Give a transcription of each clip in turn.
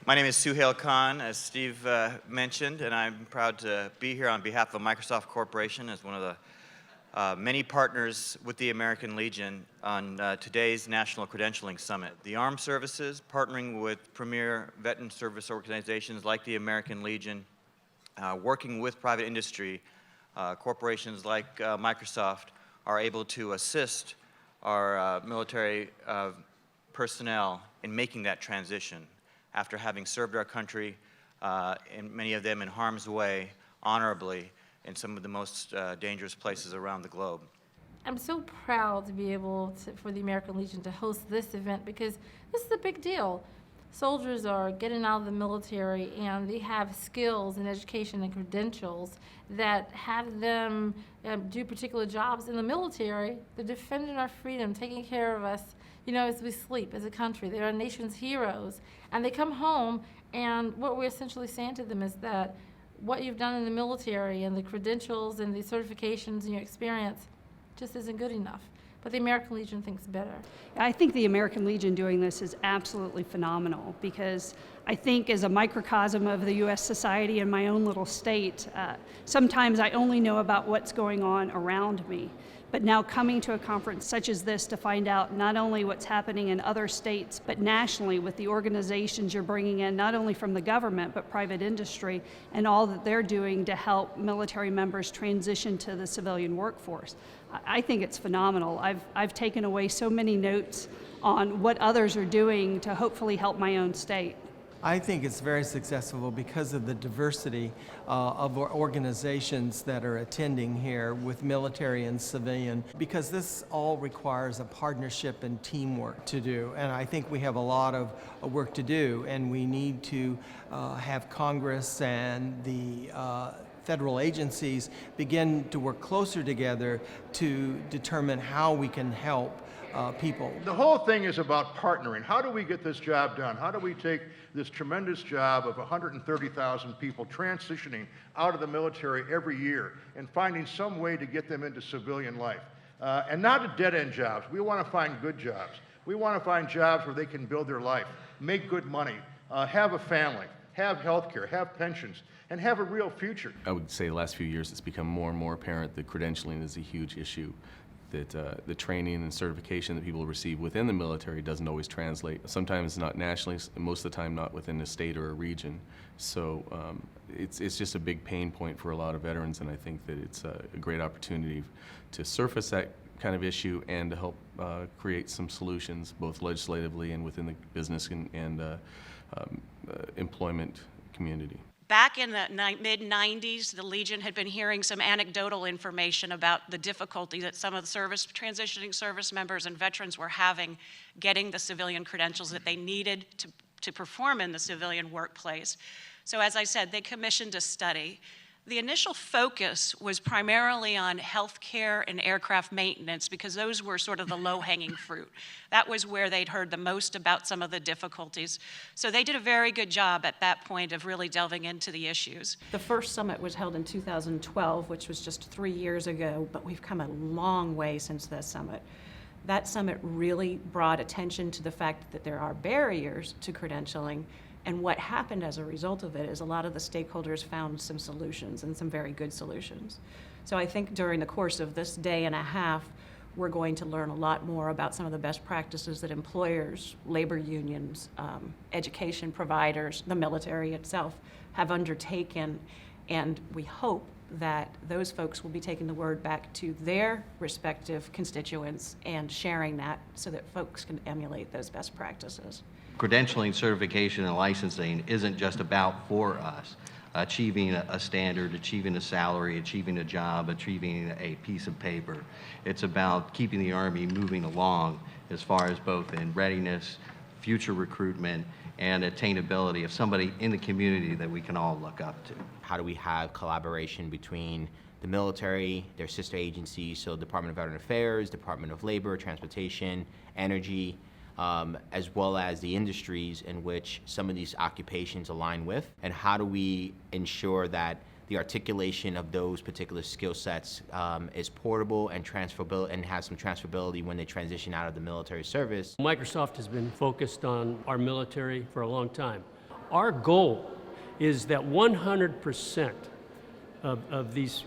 My name is Suhail Khan, as Steve mentioned, and I'm proud to be here on behalf of Microsoft Corporation as one of the many partners with the American Legion on today's National Credentialing Summit. The Armed Services, partnering with premier veteran service organizations like the American Legion, working with private industry, corporations like Microsoft are able to assist our military personnel in making that transition after having served our country, and many of them in harm's way, honorably, in some of the most dangerous places around the globe. I'm so proud to be able for the American Legion to host this event because this is a big deal. Soldiers are getting out of the military and they have skills and education and credentials that have them do particular jobs in the military. They're defending our freedom, taking care of us, as we sleep as a country. They're our nation's heroes. And they come home, and what we're essentially saying to them is that what you've done in the military and the credentials and the certifications and your experience just isn't good enough. But the American Legion thinks better. I think the American Legion doing this is absolutely phenomenal because I think as a microcosm of the U.S. society in my own little state, sometimes I only know about what's going on around me. But now coming to a conference such as this to find out not only what's happening in other states, but nationally with the organizations you're bringing in, not only from the government, but private industry, and all that they're doing to help military members transition to the civilian workforce. I think it's phenomenal. I've taken away so many notes on what others are doing to hopefully help my own state. I think it's very successful because of the diversity of organizations that are attending here with military and civilian, because this all requires a partnership and teamwork to do. And I think we have a lot of work to do, and we need to have Congress and the federal agencies begin to work closer together to determine how we can help people. The whole thing is about partnering. How do we get this job done? How do we take this tremendous job of 130,000 people transitioning out of the military every year and finding some way to get them into civilian life? And not dead-end jobs. We want to find good jobs. We want to find jobs where they can build their life, make good money, have a family, have health care, have pensions, and have a real future. I would say the last few years it's become more and more apparent that credentialing is a huge issue, that the training and certification that people receive within the military doesn't always translate. Sometimes not nationally, most of the time not within a state or a region. So it's just a big pain point for a lot of veterans, and I think that it's a great opportunity to surface that kind of issue and to help create some solutions, both legislatively and within the business and employment community. Back in the mid-90s, the Legion had been hearing some anecdotal information about the difficulty that some of the transitioning service members and veterans were having getting the civilian credentials that they needed to perform in the civilian workplace. So as I said, they commissioned a study. The initial focus was primarily on healthcare and aircraft maintenance because those were sort of the low-hanging fruit. That was where they'd heard the most about some of the difficulties. So they did a very good job at that point of really delving into the issues. The first summit was held in 2012, which was just 3 years ago, but we've come a long way since that summit. That summit really brought attention to the fact that there are barriers to credentialing. And what happened as a result of it is a lot of the stakeholders found some solutions, and some very good solutions. So I think during the course of this day and a half, we're going to learn a lot more about some of the best practices that employers, labor unions, education providers, the military itself have undertaken. And we hope that those folks will be taking the word back to their respective constituents and sharing that so that folks can emulate those best practices. Credentialing, certification, and licensing isn't just about for us. Achieving a standard, achieving a salary, achieving a job, achieving a piece of paper. It's about keeping the Army moving along as far as both in readiness, future recruitment, and attainability of somebody in the community that we can all look up to. How do we have collaboration between the military, their sister agencies, so Department of Veteran Affairs, Department of Labor, Transportation, Energy, as well as the industries in which some of these occupations align with, and how do we ensure that the articulation of those particular skill sets is portable and transferable and has some transferability when they transition out of the military service. Microsoft has been focused on our military for a long time. Our goal is that 100% of these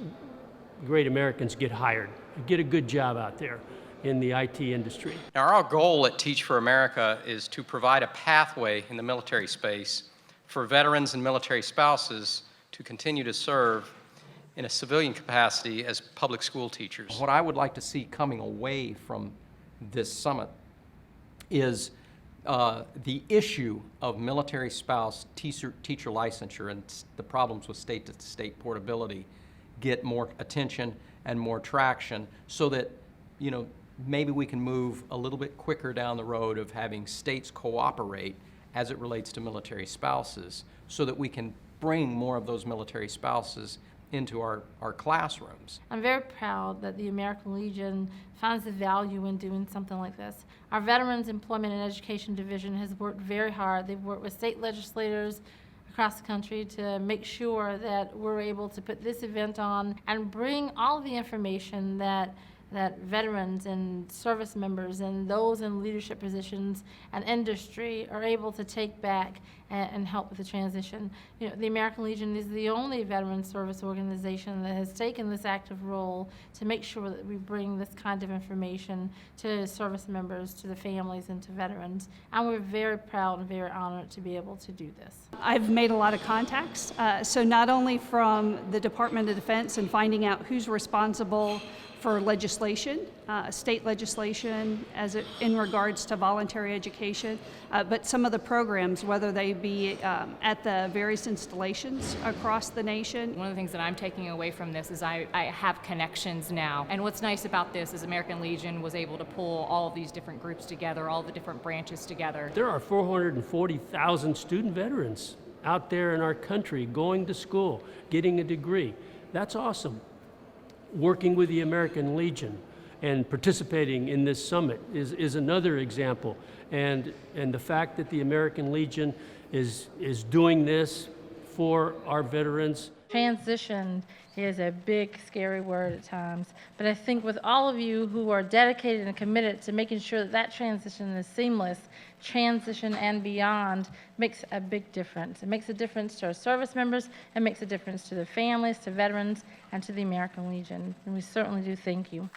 great Americans get hired, get a good job out there in the IT industry. Now, our goal at Teach for America is to provide a pathway in the military space for veterans and military spouses to continue to serve in a civilian capacity as public school teachers. What I would like to see coming away from this summit is the issue of military spouse teacher licensure and the problems with state-to-state portability get more attention and more traction, so that, you know, maybe we can move a little bit quicker down the road of having states cooperate as it relates to military spouses, so that we can bring more of those military spouses into our classrooms. I'm very proud that the American Legion finds the value in doing something like this. Our Veterans Employment and Education Division has worked very hard. They've worked with state legislators across the country to make sure that we're able to put this event on and bring all of the information that veterans and service members and those in leadership positions and industry are able to take back and help with the transition. You know, the American Legion is the only veteran service organization that has taken this active role to make sure that we bring this kind of information to service members, to the families, and to veterans. And we're very proud and very honored to be able to do this. I've made a lot of contacts, so not only from the Department of Defense and finding out who's responsible for legislation, state legislation in regards to voluntary education, but some of the programs, whether they be at the various installations across the nation. One of the things that I'm taking away from this is I have connections now. And what's nice about this is American Legion was able to pull all of these different groups together, all the different branches together. There are 440,000 student veterans out there in our country going to school, getting a degree. That's awesome. Working with the American Legion and participating in this summit is another example. And the fact that the American Legion is doing this for our veterans. Transition is a big, scary word at times, but I think with all of you who are dedicated and committed to making sure that that transition is seamless, transition and beyond makes a big difference. It makes a difference to our service members, it makes a difference to the families, to veterans, and to the American Legion, and we certainly do thank you.